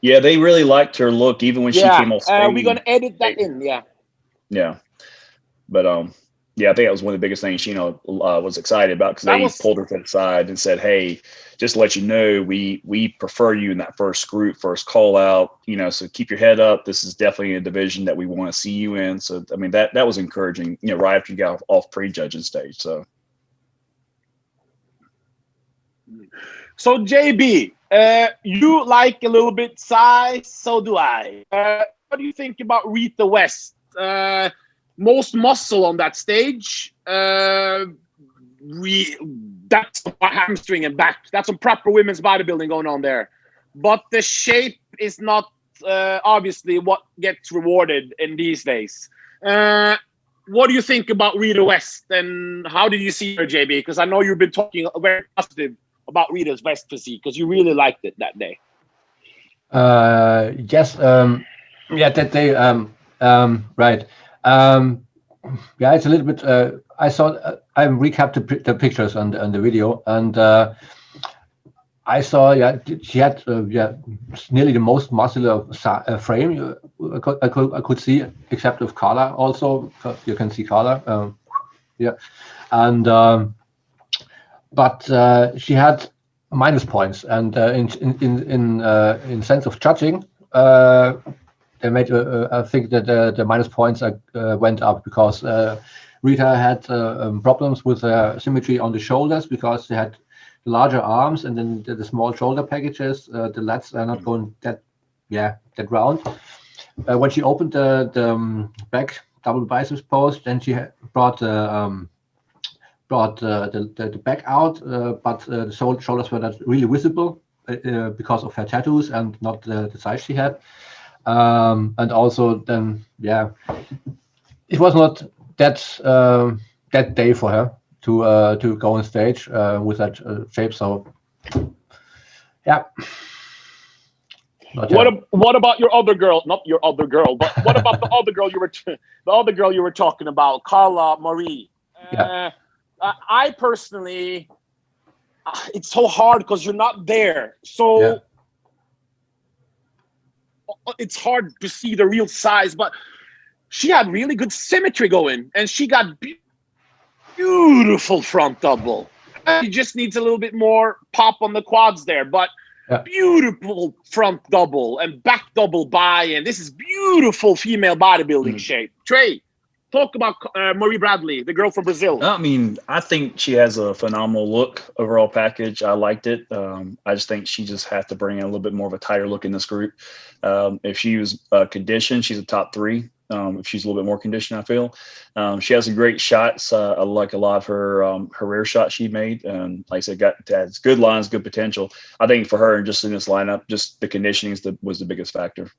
Yeah, they really liked her look even when she came off stage. We're gonna edit that in. Yeah. Yeah, but yeah, I think that was one of the biggest things she was excited about, because That they was pulled her to the side and said, "Hey, just to let you know, we prefer you in that first group, first call out. So keep your head up. This is definitely a division that we want to see you in." So I mean that was encouraging. Right after you got off pre-judging stage. So JB, you like a little bit size, so do I. What do you think about Rita West? Most muscle on that stage. That's a hamstring and back. That's some proper women's bodybuilding going on there. But the shape is not obviously what gets rewarded in these days. What do you think about Rita West, and how did you see her, JB? Because I know you've been talking very positive about Rita's West physique, because you really liked it that day. Yes. Yeah, that day. Right. Yeah, it's a little bit. I saw. I recapped the pictures on the video, and I saw. Yeah, she had. Nearly the most muscular frame I could see, except of Carla. Also, you can see Carla. Yeah, and but she had minus points, and in sense of judging, they made I think that the minus points went up because Rita had problems with symmetry on the shoulders, because she had larger arms, and then the small shoulder packages. The lats are not going that round. When she opened the back double biceps pose, then she brought the back out, but the shoulders were not really visible because of her tattoos and not the size she had. And also then, it was not that day for her to go on stage with that shape. So, yeah. What about your other girl? Not your other girl, but what about the other girl you were talking about, Carla Marie? I personally, it's so hard because you're not there. So it's hard to see the real size, but she had really good symmetry going, and she got beautiful front double. She just needs a little bit more pop on the quads there, but beautiful front double and back double buy-in. This is beautiful female bodybuilding shape. Trey, talk about Marie Bradley, the girl from Brazil. I mean, I think she has a phenomenal look, overall package. I liked it. I just think she just has to bring in a little bit more of a tighter look in this group. If she was conditioned, she's a top 3. If she's a little bit more conditioned, I feel. She has some great shots. I like a lot of her rear shots she made. And like I said, has good lines, good potential. I think for her, just in this lineup, just the conditioning was the biggest factor.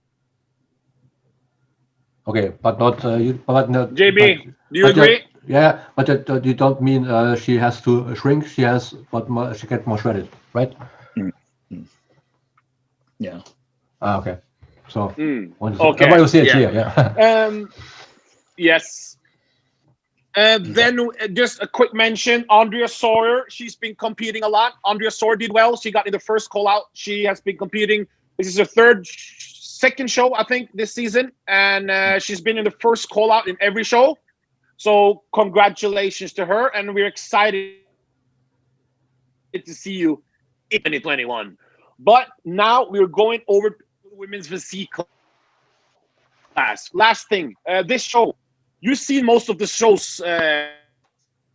Okay, but not you. But not, JB, do you agree? But you don't mean she has to shrink. She has, but she get more shredded, right? Yeah. Okay. So okay. I want to see it here. Yeah. Yes. Then just a quick mention, Andrea Sawyer. She's been competing a lot. Andrea Sawyer did well. She got in the first call out. She has been competing. This is her second show, I think, this season. And she's been in the first call out in every show. So congratulations to her. And we're excited to see you in 2021. But now we're going over to the women's physique class. Last thing, this show, you've seen most of the shows,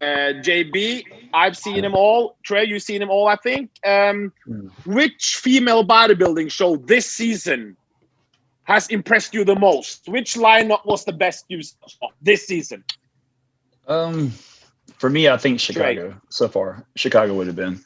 JB. I've seen them all. Trey, you've seen them all, I think. Which female bodybuilding show this season has impressed you the most? Which lineup was the best you saw this season? For me, I think Chicago so far. Chicago would have been,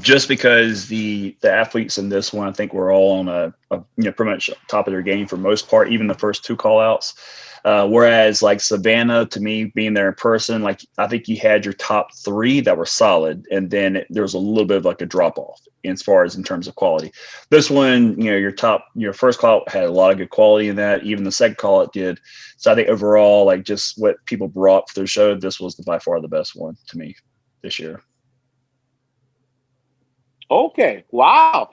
just because the athletes in this one, I think we're all on a pretty much top of their game for most part, even the first 2 call outs. Whereas like Savannah, to me, being there in person, like I think you had your top 3 that were solid, and then there was a little bit of like a drop off as far as in terms of quality. This one, your first call out had a lot of good quality in that. Even the second call out did. So I think overall, like just what people brought for their show, this was by far the best one to me this year. Okay. Wow.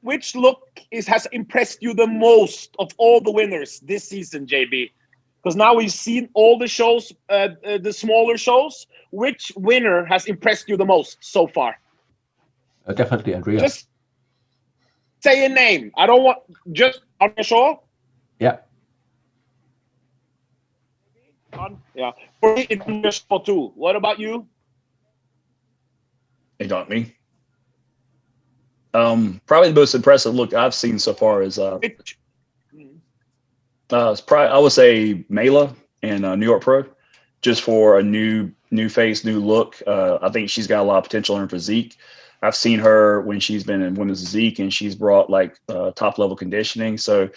which look has impressed you the most of all the winners this season, JB? Because now we've seen all the shows, the smaller shows. Which winner has impressed you the most so far? Definitely Andrea. Just say a name. I don't want just on the show. Yeah. Yeah. For me, it's on the show too. What about you? They got me. Probably the most impressive look I've seen so far is it's probably, I would say, Mela and New York Pro, just for a new face, new look. I think she's got a lot of potential in her physique. I've seen her when she's been in women's physique, and she's brought like top level conditioning. So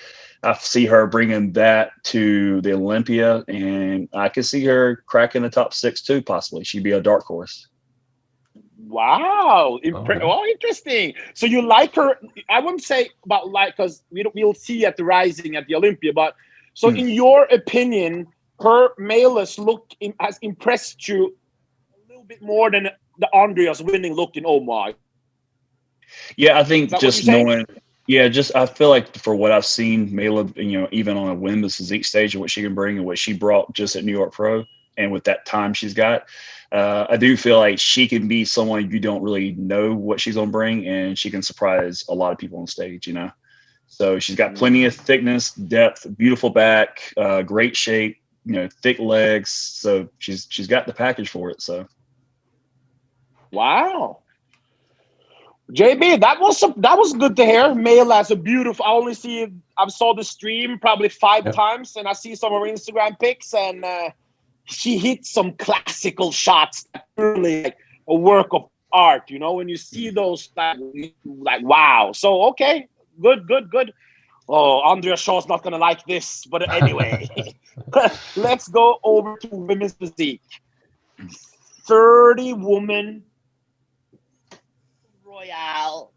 I see her bringing that to the Olympia, and I could see her cracking the top 6 too, possibly. She'd be a dark horse. Wow. Oh, interesting. So you like her. I wouldn't say about like, because we'll see at the Rising at the Olympia, but so in your opinion, her Mela's look has impressed you a little bit more than the Andrea's winning look in Omar. Yeah, I think just knowing, I feel like for what I've seen, Mela, even on a women's physique stage and what she can bring and what she brought just at New York Pro, and with that time she's got, I do feel like she can be someone you don't really know what she's gonna bring, and she can surprise a lot of people on stage, So she's got plenty of thickness, depth, beautiful back, great shape, thick legs. So she's got the package for it. So. Wow. JB, that was good to hear. Mela has a beautiful. I saw the stream probably 5 times, and I see some of her Instagram pics, and she hit some classical shots that really like a work of art. When you see those, like wow. So okay, good. Oh, Andrea Shaw's not gonna like this, but anyway, let's go over to women's physique. 30 women. Royale,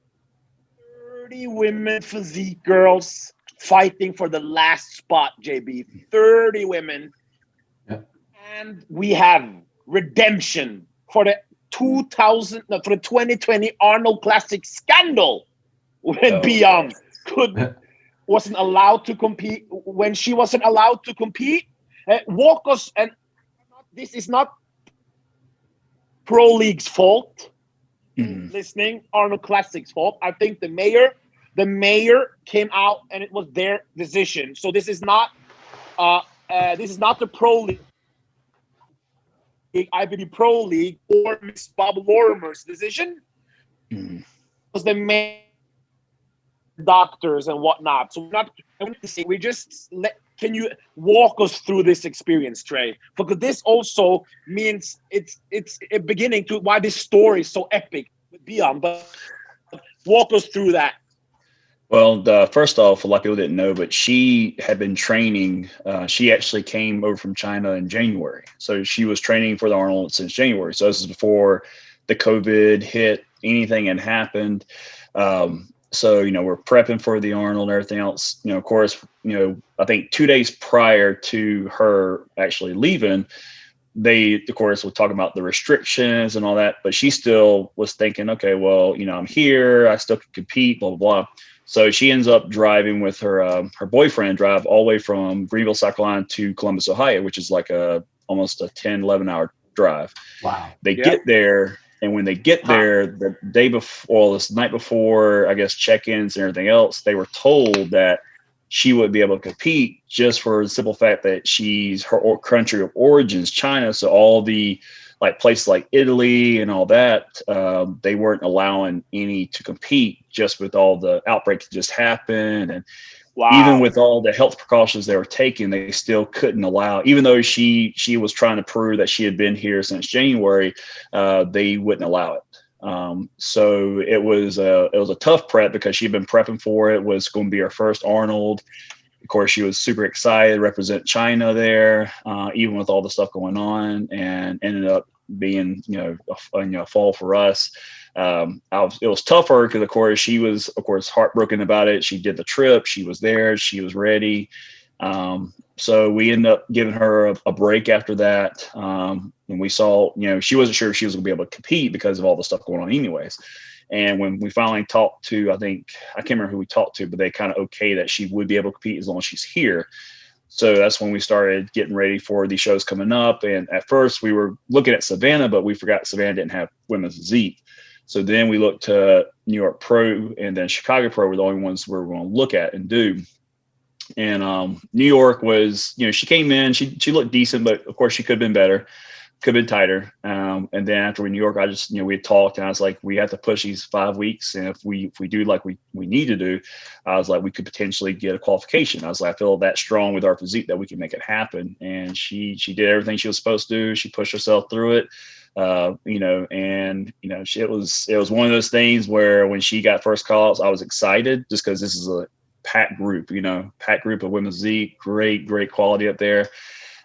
30 women physique girls fighting for the last spot, JB. 30 women. Yeah. And we have redemption for the 2020 Arnold Classic scandal when Bian wasn't allowed to compete. When she wasn't allowed to compete, walk us, and this is not Pro League's fault. Listening, Arnold Classic's fault. I think the mayor came out and it was their decision. So this is not the Pro League, IBD Pro League, or Miss Bob Lorimer's decision. It was the mayor, doctors and whatnot. So can you walk us through this experience, Trey? Because this also means it's a beginning to why this story is so epic with Bian. But walk us through that. Well, first off, a lot of people didn't know, but she had been training. She actually came over from China in January. So she was training for the Arnold since January. So this is before the COVID hit, anything had happened. So, we're prepping for the Arnold and everything else. Of course, I think 2 days prior to her actually leaving, they, of course, were talking about the restrictions and all that. But she still was thinking, okay, well, I'm here. I still can compete, blah, blah, blah. So she ends up driving with her boyfriend, drive all the way from Greenville, South Carolina to Columbus, Ohio, which is like almost a 10, 11-hour drive. Wow. They get there. And when they get there, the day before, this night before, I guess, check-ins and everything else, they were told that she wouldn't be able to compete just for the simple fact that her country of origin is China. So all the places like Italy and all that, they weren't allowing any to compete just with all the outbreaks that just happened. And even with all the health precautions they were taking, they still couldn't allow, even though she was trying to prove that she had been here since January, they wouldn't allow it. So it was a tough prep because she'd been prepping for it. It was going to be her first Arnold. Of course, she was super excited to represent China there, even with all the stuff going on, and ended up being, a fall for us. It was tougher because, of course, she was, heartbroken about it. She did the trip. She was there. She was ready. So we ended up giving her a break after that. And we saw, she wasn't sure if she was going to be able to compete because of all the stuff going on anyways. And when we finally talked to, I can't remember who we talked to, but they kind of okay that she would be able to compete as long as she's here. So that's when we started getting ready for these shows coming up. And at first we were looking at Savannah, but we forgot Savannah didn't have women's physique. So then we looked to New York Pro and then Chicago Pro were the only ones we were going to look at and do. And New York was, she came in, she looked decent, but of course she could have been better, could have been tighter. And then after New York, I just, we had talked and I was like, we have to push these 5 weeks. And if we do like we need to do, I was like, we could potentially get a qualification. I was like, I feel that strong with our physique that we can make it happen. And she did everything she was supposed to do. She pushed herself through it. It was one of those things where when she got first calls, I was excited just because this is a packed group, packed group of women's physique, great quality up there.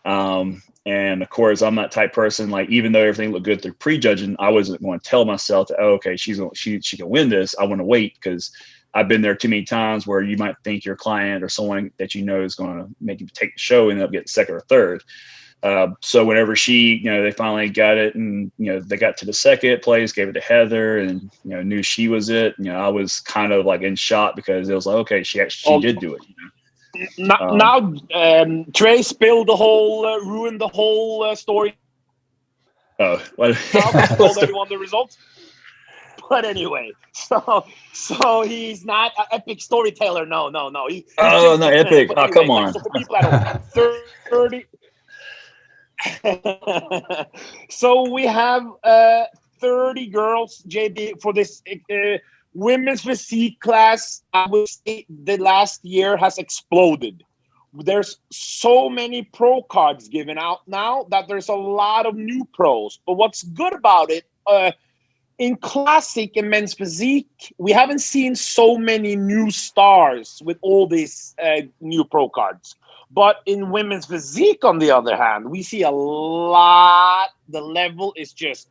And of course, I'm that type person, like, even though everything looked good through prejudging, I wasn't going to tell myself that, oh, okay, she can win this. I want to wait because I've been there too many times where you might think your client or someone that is going to make you take the show and they'll get second or third. So whenever they finally got it and, they got to the second place, gave it to Heather and, knew she was it, I was kind of like in shock because it was like, okay, she did do it. Now, Trey spilled ruined the whole story. Oh, well, now told everyone the results. But anyway, so he's not an epic storyteller. No. Not epic. Anyway, come on. So for people at home, 30. So we have 30 girls, JB, for this women's physique class. I would say the last year has exploded. There's so many pro cards given out now that there's a lot of new pros. But what's good about it, in classic and men's physique, we haven't seen so many new stars with all these new pro cards. But in women's physique, on the other hand, we see a lot. The level is just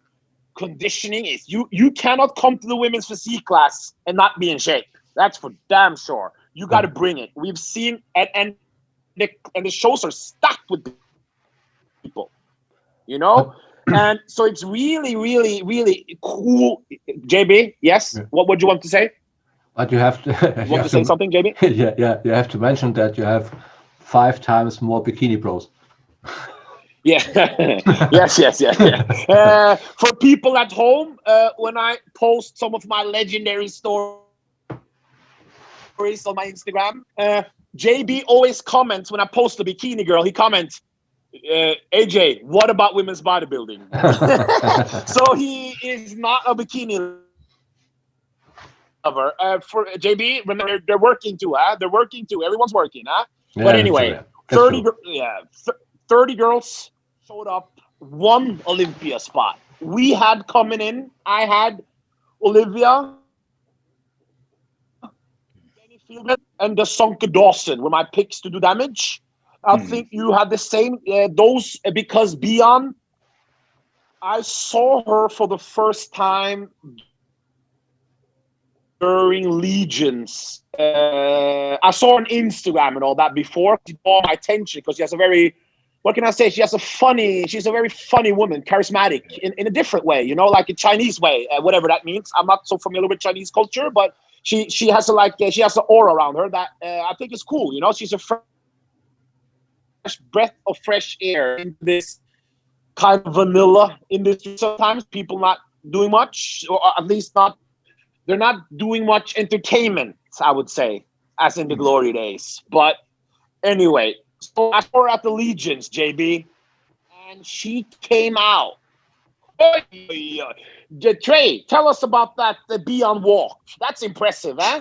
conditioning. You cannot come to the women's physique class and not be in shape. That's for damn sure. You got to bring it. We've seen and the shows are stacked with people, and so it's really, really, really cool. JB, yes. What would you want to say? But you have to. You want to say something, JB? Yeah. You have to mention that you have 5 times more bikini pros. Yeah. yes. For people at home, when I post some of my legendary stories on my Instagram, JB always comments when I post a bikini girl. He comments, AJ, what about women's bodybuilding? So he is not a bikini lover. For JB, remember, they're working too, huh? They're working too. Everyone's working, huh? Yeah, but anyway, true. 30 girls showed up, 1 Olympia spot. We had coming in, I had Olivia and the Sonka Dawson were my picks to do damage. I think you had the same, those, because Bian, I saw her for the first time during Legions. I saw her on Instagram and all that before. She caught my attention because she has a very, what can I say? She's a very funny woman, charismatic in a different way, like a Chinese way, whatever that means. I'm not so familiar with Chinese culture, but she has she has an aura around her that I think is cool. She's a fresh breath of fresh air in this kind of vanilla industry. Sometimes people not doing much, or at least they're not doing much entertainment, I would say, as in the glory days. But anyway, so I saw her at the Legions, JB, and she came out. Trey, tell us about that Bian walk. That's impressive, huh?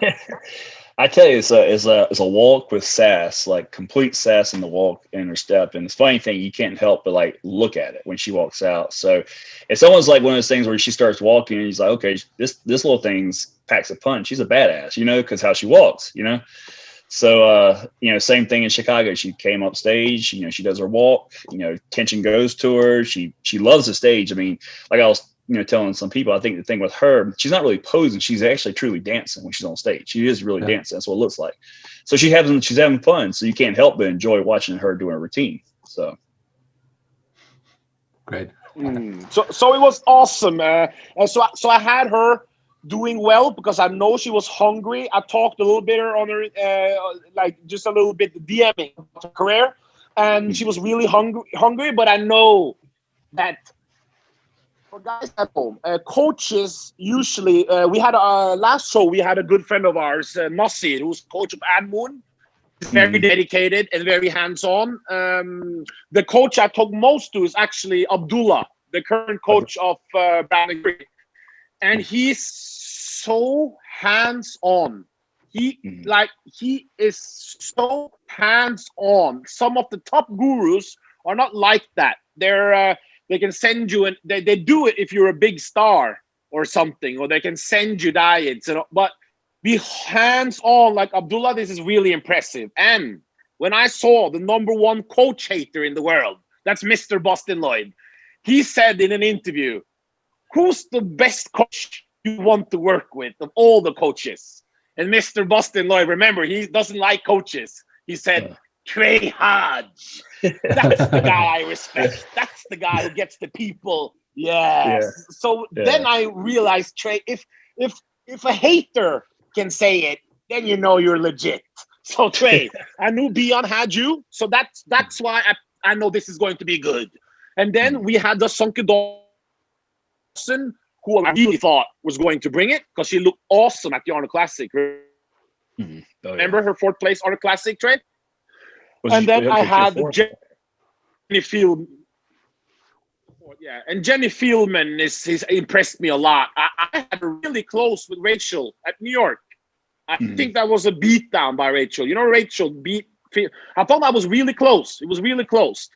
I tell you, it's a walk with sass, like complete sass in the walk and her step. And it's funny thing, you can't help but like look at it when she walks out. So it's almost like one of those things where she starts walking and he's like, okay, this little thing's packs a punch. She's a badass, because how she walks, So same thing in Chicago. She came up stage, she does her walk, tension goes to her. She loves the stage. I mean, like I was telling some people, I think the thing with her, she's not really posing. She's actually truly dancing when she's on stage. She is really dancing. That's what it looks like. So she's having fun. So you can't help but enjoy watching her doing a routine. So great. So it was awesome. So I had her doing well because I know she was hungry. I talked a little bit on her, like just a little bit DMing about her career, and she was really hungry. But I know that for guys at home, coaches usually, we had last show, we had a good friend of ours, Nasir, who's coach of Admoon. He's very dedicated and very hands-on. The coach I talk most to is actually Abdullah, the current coach of Brandon Creek. And he's so hands-on. He is so hands-on. Some of the top gurus are not like that. They can send you, and they do it if you're a big star or something, or they can send you diets. But be hands-on like Abdullah. This is really impressive. And when I saw the #1 coach hater in the world, that's Mr. Boston Lloyd, he said in an interview, "Who's the best coach you want to work with of all the coaches?" And Mr. Boston Lloyd, remember, he doesn't like coaches. He said, Trey Hodge. That's the guy I respect. That's the guy who gets the people. Yes. Yeah. So then I realized, Trey, if a hater can say it, then you know you're legit. So Trey, I knew Bian had you, so that's why I know this is going to be good. And then we had the Sonke Dawson, who I really thought was going to bring it because she looked awesome at the Arnold Classic. Remember her 4th place Arnold Classic, Trey? And then I had Jenny Fieldman. Yeah, and Jenny Fieldman is impressed me a lot. I had a really close with Rachel at New York. I think that was a beatdown by Rachel. You know, Rachel beat. I thought that was really close. It was really close.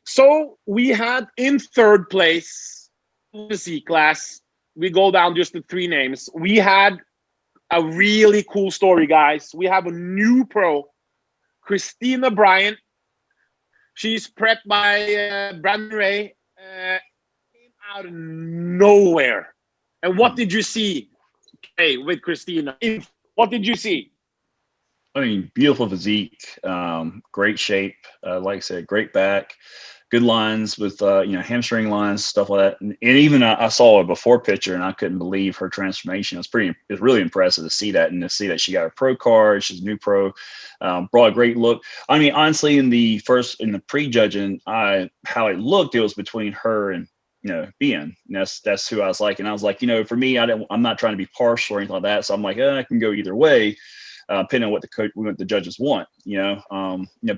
So we had in 3rd place, the C class. We go down just the 3 names. We had a really cool story, guys. We have a new pro, Christina Bryant. She's prepped by Brandon Ray. Came out of nowhere. And what did you see, hey, with Christina? What did you see? I mean, beautiful physique, great shape. Like I said, great back, good lines with hamstring lines, stuff like that. And even I saw a before picture, and I couldn't believe her transformation. It's really impressive to see that, and to see that she got a pro card. She's a new pro, brought a great look. I mean, honestly, in the pre-judging, how it looked, it was between her and Bian. And that's who I was like. And I was like, for me, I'm not trying to be partial or anything like that. So I'm like, I can go either way. Depending on what the judges want,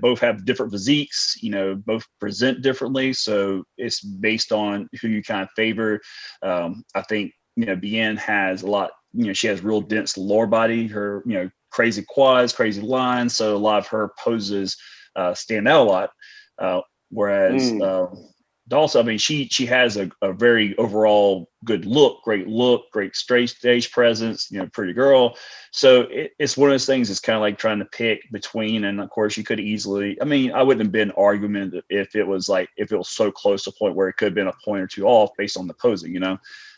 both have different physiques, both present differently. So it's based on who you kind of favor. I think, Bian has a lot, she has real dense lower body, her, crazy quads, crazy lines. So a lot of her poses stand out a lot. Whereas Dawson, I mean, she has a very overall good look, great straight stage presence, pretty girl. So it's one of those things. It's kind of like trying to pick between, and of course you could easily, I mean, I wouldn't have been arguing if it was so close to a point where it could have been a point or two off based on the posing,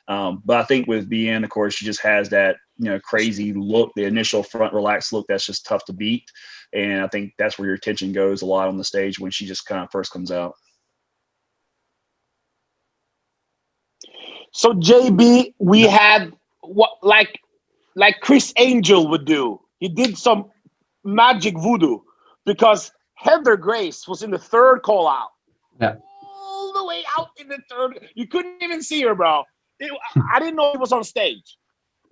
but I think with Bian, of course, she just has that, crazy look, the initial front relaxed look that's just tough to beat. And I think that's where your attention goes a lot on the stage when she just kind of first comes out. So JB, we had what like Chris Angel would do. He did some magic voodoo because Heather Grace was in the 3rd call out. Yeah. All the way out in the 3rd. You couldn't even see her, bro. I didn't know he was on stage.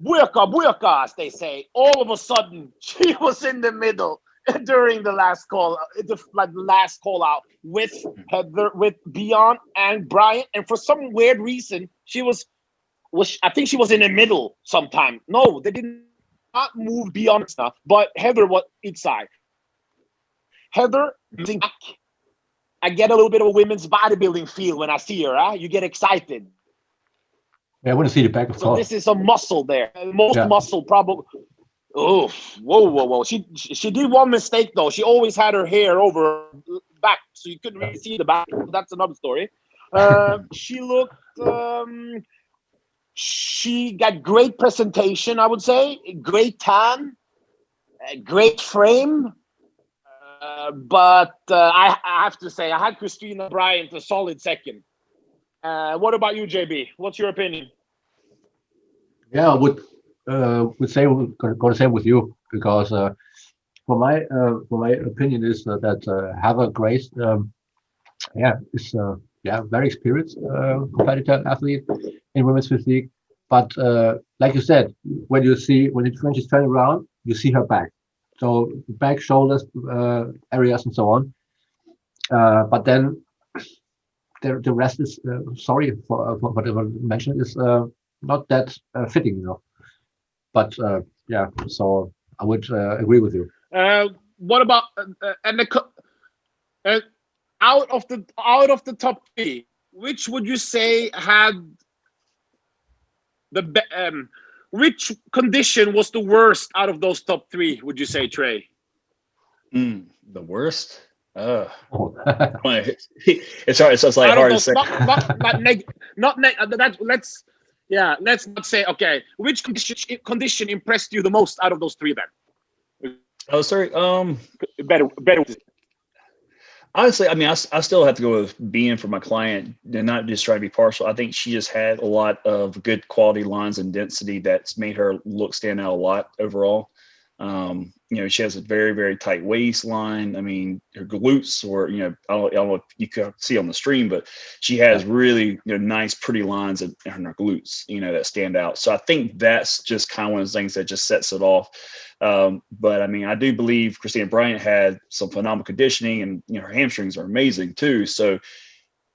Buyaka, as they say. All of a sudden, she was in the middle during the last call, last call out with Heather, with Bian and Bryant. And for some weird reason, she was I think she was in the middle sometime. No, they did not move Bian stuff, but Heather was inside. Heather, I get a little bit of a women's bodybuilding feel when I see her. Huh? You get excited. Yeah, I want to see the back of So this is a muscle there. Most muscle probably. Oh, whoa. She did one mistake, though. She always had her hair over her back, so you couldn't really see the back. That's another story. She looked... she got great presentation, I would say. Great tan. Great frame. But I have to say, I had Christina Bryant a solid second. What about you, JB? What's your opinion? Yeah, I would say go the same with you because for my opinion is that Heather Grace, is very experienced competitor athlete in women's physique. But like you said, when she's turning around, you see her back, so back, shoulders, areas, and so on. But then the rest is sorry for whatever I mentioned is not that fitting, you know. But so I would agree with you. What about out of the top three, which would you say had which condition was the worst out of those top three? Would you say, Trey? The worst. It's hard. So it's like hard to say. Let's not say. Okay, which condition impressed you the most out of those three? Then. Oh, sorry. Better. Honestly, I mean, I still have to go with Bian for my client and not just try to be partial. I think she just had a lot of good quality lines and density that's made her stand out a lot overall. She has a very, very tight waistline. I mean, her glutes were, I don't know if you can see on the stream, but she has really, nice, pretty lines in her glutes, that stand out. So I think that's just kind of one of those things that just sets it off. But I mean, I do believe Christina Bryant had some phenomenal conditioning, and her hamstrings are amazing too. So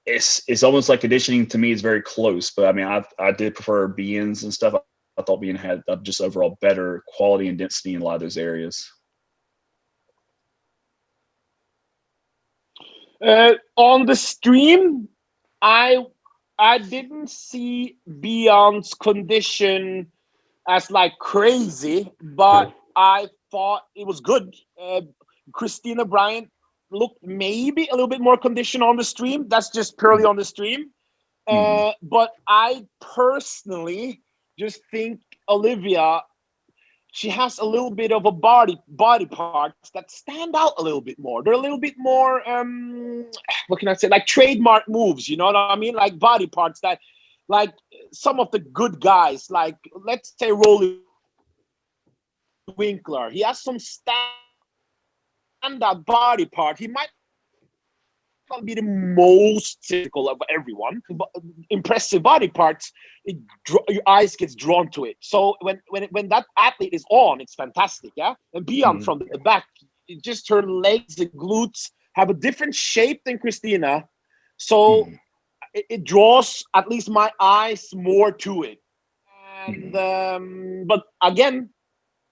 it's almost like conditioning to me is very close. But I mean, I did prefer Bian's and stuff. I thought Bian had just overall better quality and density in a lot of those areas. On the stream, I didn't see Bian's condition as like crazy, but I thought it was good. Christina Bryant looked maybe a little bit more conditioned on the stream. That's just purely on the stream. But I personally just think Olivia, she has a little bit of a body parts that stand out a little bit more. They're a little bit more, what can I say, like trademark moves, you know what I mean? Like body parts that, like some of the good guys, like let's say Rolly Winkler, he has some standout body part. He might not be the most physical of everyone, but impressive body parts, your eyes gets drawn to it. So when that athlete is on, it's fantastic, yeah. And Bian from the back, just her legs and glutes have a different shape than Christina, so it draws at least my eyes more to it. And but again,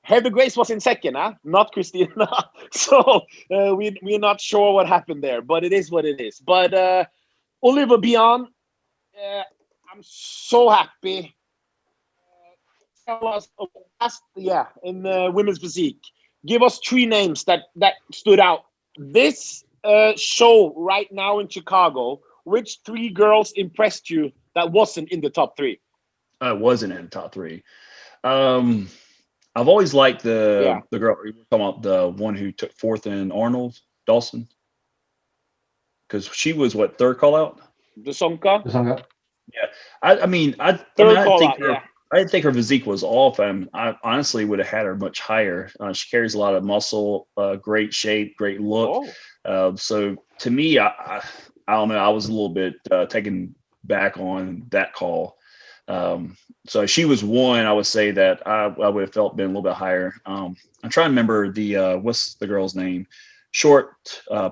Heather Grace was in second, not Christina. So we're not sure what happened there, but it is what it is. But Olivia Bian, I'm so happy. Tell us, in women's physique, give us three names that stood out. This show right now in Chicago, which three girls impressed you that wasn't in the top three? Wasn't in the top three. I've always liked the girl, we were talking about the one who took fourth in Arnold, Dawson. Because she was what, third call out? The Sonka? Yeah. I didn't think her physique was off. I honestly would have had her much higher. She carries a lot of muscle, great shape, great look. So to me, I don't know, I was a little bit taken back on that call. So she was one, I would say that I would have felt been a little bit higher. I'm trying to remember the what's the girl's name? Short,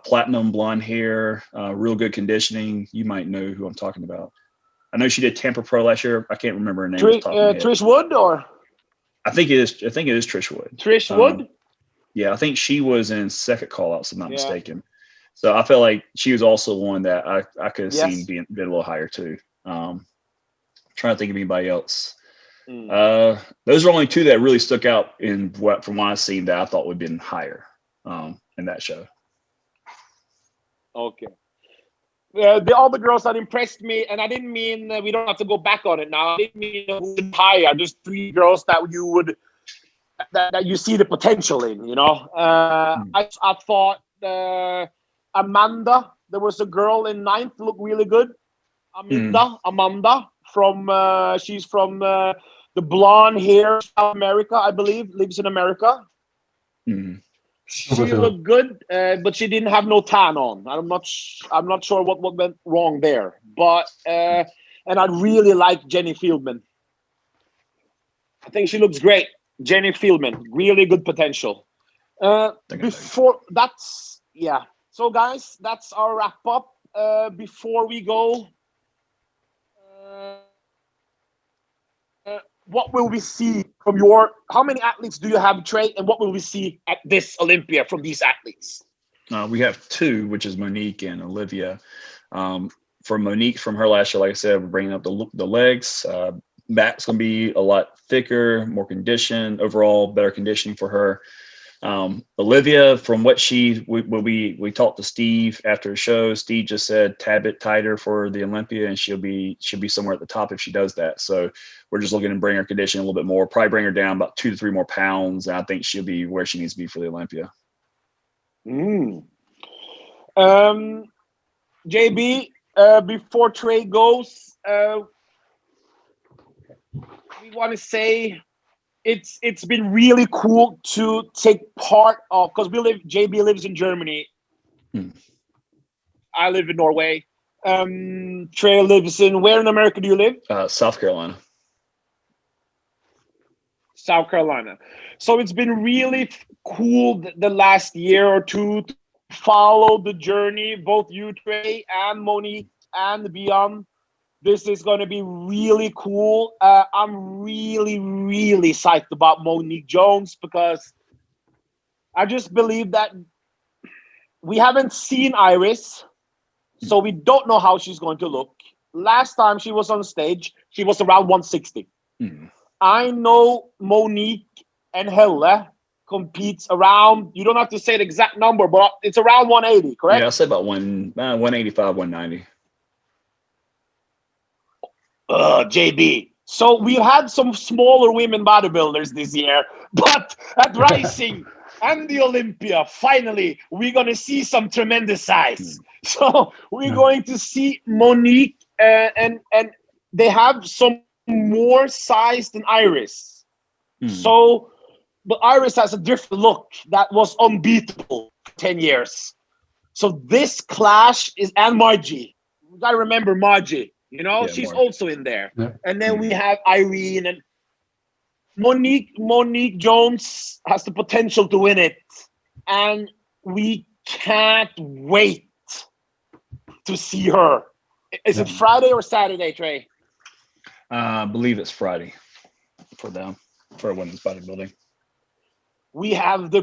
platinum blonde hair, real good conditioning. You might know who I'm talking about. I know she did Tampa Pro last year. I can't remember her name. Trish Wood, or I think it is Trish Wood. Trish Wood? Yeah, I think she was in second call out, if I'm not mistaken. So I felt like she was also one that I could have seen being a little higher too. Trying to think of anybody else. Those are only two that really stuck out from what I've seen that I thought would have been higher in that show. Okay. The other girls that impressed me, and I didn't mean we don't have to go back on it now. I didn't mean who would higher. Just three girls that you would that you see the potential in. You know, I thought Amanda. There was a girl in ninth looked really good. Amanda from she's from the blonde hair, South America, I believe, lives in America. Mm. She looked good, but she didn't have no tan on. I'm not sure what went wrong there. But and I really like Jenny Fieldman. I think she looks great. Jenny Fieldman, really good potential. Before that's So guys, that's our wrap up. Before we go, what will we see from how many athletes do you have, Trey, and what will we see at this Olympia from these athletes? We have 2, which is Monique and Olivia. For Monique, from her last year, like I said, we're bringing up the legs. Back's going to be a lot thicker, more conditioned, overall better conditioning for her. Olivia, from what we talked to Steve after the show, Steve just said tab it tighter for the Olympia, and she'll be somewhere at the top if she does that. So we're just looking to bring her conditioning a little bit more, probably bring her down about 2 to 3 more pounds, and I think she'll be where she needs to be for the Olympia. JB, before Trey goes, we want to say it's been really cool to take part of, because JB lives in Germany. I live in Norway. Trey lives where in America do you live? South Carolina. South Carolina. So it's been really cool the last year or two to follow the journey, both you, Trey, and Monique and Bian. This is going to be really cool. I'm really, really psyched about Monique Jones, because I just believe that we haven't seen Iris, so we don't know how she's going to look. Last time she was on stage, she was around 160. I know Monique and Helle competes around, you don't have to say the exact number, but it's around 180, correct? Yeah, I'll say about 185, 190. JB. So we had some smaller women bodybuilders this year, but at Rising and the Olympia, finally, we're going to see some tremendous size. So we're going to see Monique, and they have some more size than Iris. So, but Iris has a different look that was unbeatable for 10 years. So this clash and Margie. You got to remember Margie. She's also in there. Yeah. And then we have Irene and Monique Jones has the potential to win it. And we can't wait to see her. Is it Friday or Saturday, Trey? I believe it's Friday for them, for women's bodybuilding. We have the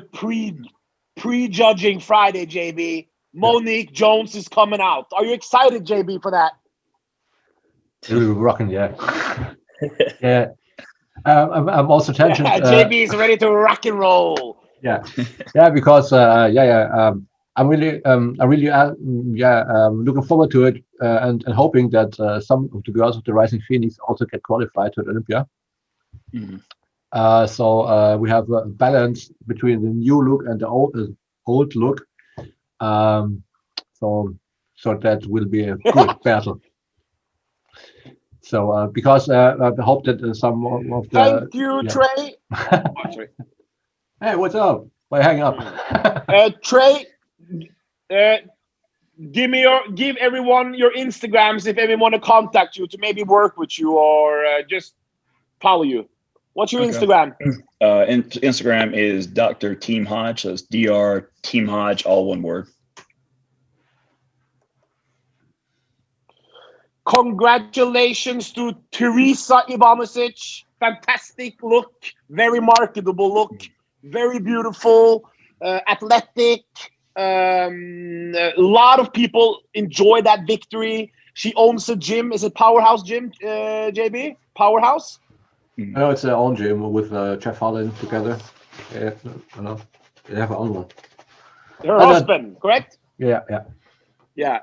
pre-judging Friday, JB. Monique Jones is coming out. Are you excited, JB, for that? Really rocking, yeah. Yeah. I'm also tensioned. JB is ready to rock and roll. Yeah, because I'm really looking forward to it, and hoping that some of the girls of the Rising Phoenix also get qualified to the Olympia. So we have a balance between the new look and the old look. So that will be a good battle. So because I hope that some of the thank you, Trey. Hey, what's up? Why hang up? Trey, give everyone your Instagrams if anyone want to contact you to maybe work with you or just follow you. What's your Instagram? Instagram is Dr. Team Hodge. So it's Dr. Team Hodge, all one word. Congratulations to Teresa Ivanovic. Fantastic look, very marketable look, very beautiful, athletic. A lot of people enjoy that victory. She owns a gym. Is it Powerhouse Gym, JB? Powerhouse? No, it's their own gym with Jeff Holland together. Yeah, I know. They have their own one. Her husband, correct? Yeah.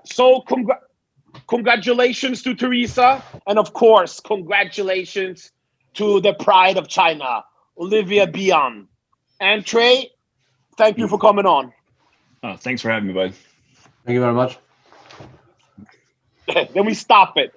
So congratulations to Teresa, and of course, congratulations to the pride of China, Olivia Bian. And Trey, thank you for coming on. Thanks for having me, bud. Thank you very much. Then we stop it.